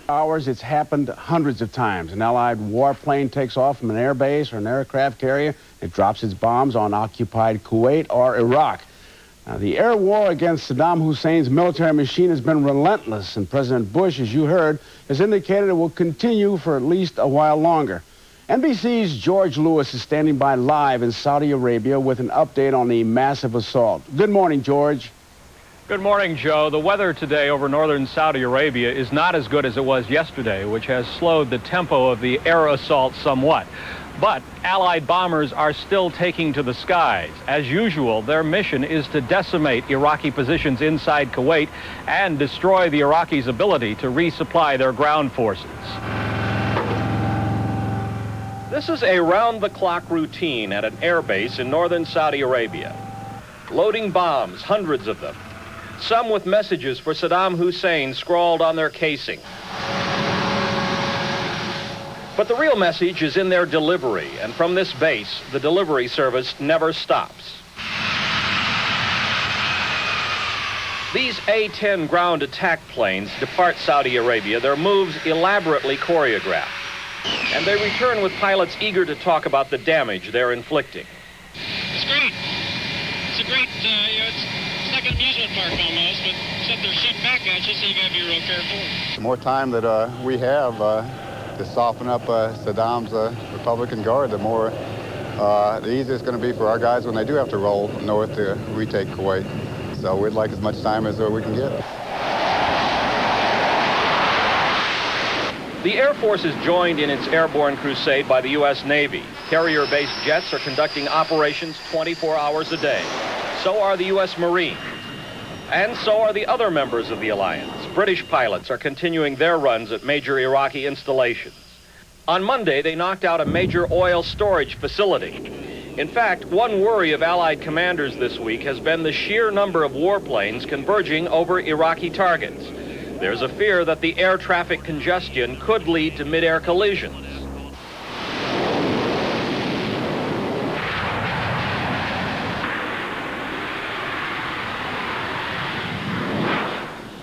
Hours, it's happened hundreds of times. An Allied warplane takes off from an air base or an aircraft carrier. It drops its bombs on occupied Kuwait or Iraq. Now, the air war against Saddam Hussein's military machine has been relentless, and President Bush, as you heard, has indicated it will continue for at least a while longer. NBC's George Lewis is standing by live in Saudi Arabia with an update on the massive assault. Good morning, George. Good morning, Joe. The weather today over northern Saudi Arabia is not as good as it was yesterday, which has slowed the tempo of the air assault somewhat. But Allied bombers are still taking to the skies. As usual, their mission is to decimate Iraqi positions inside Kuwait and destroy the Iraqis' ability to resupply their ground forces. This is a round-the-clock routine at an air base in northern Saudi Arabia. Loading bombs, hundreds of them. Some with messages for Saddam Hussein scrawled on their casing. But the real message is in their delivery, and from this base, the delivery service never stops. These A-10 ground attack planes depart Saudi Arabia, their moves elaborately choreographed. And they return with pilots eager to talk about the damage they're inflicting. It's great. It's a great, it's like an amusement park almost, but except they're shooting back at you, so you got to be real careful. The more time that we have to soften up Saddam's Republican Guard, the more the easier it's going to be for our guys when they do have to roll north to retake Kuwait. So we'd like as much time as we can get. The Air Force is joined in its airborne crusade by the U.S. Navy. Carrier-based jets are conducting operations 24 hours a day. So are the U.S. Marines. And so are the other members of the alliance. British pilots are continuing their runs at major Iraqi installations. On Monday, they knocked out a major oil storage facility. In fact, one worry of Allied commanders this week has been the sheer number of warplanes converging over Iraqi targets. There's a fear that the air traffic congestion could lead to mid-air collisions.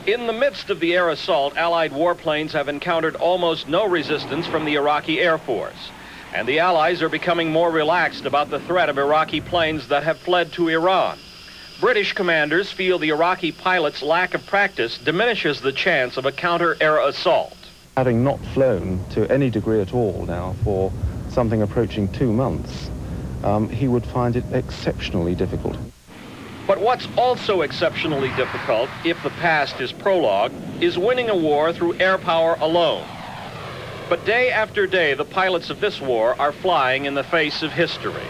In the midst of the air assault, Allied warplanes have encountered almost no resistance from the Iraqi Air Force. And the Allies are becoming more relaxed about the threat of Iraqi planes that have fled to Iran. British commanders feel the Iraqi pilots' lack of practice diminishes the chance of a counter-air assault. Having not flown to any degree at all now for something approaching 2 months, he would find it exceptionally difficult. But what's also exceptionally difficult, if the past is prologue, is winning a war through air power alone. But day after day, the pilots of this war are flying in the face of history.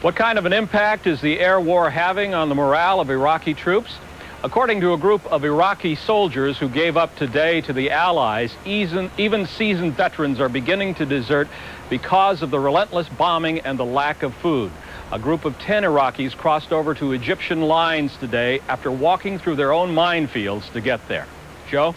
What kind of an impact is the air war having on the morale of Iraqi troops? According to a group of Iraqi soldiers who gave up today to the Allies, even seasoned veterans are beginning to desert because of the relentless bombing and the lack of food. A group of 10 Iraqis crossed over to Egyptian lines today after walking through their own minefields to get there. Joe?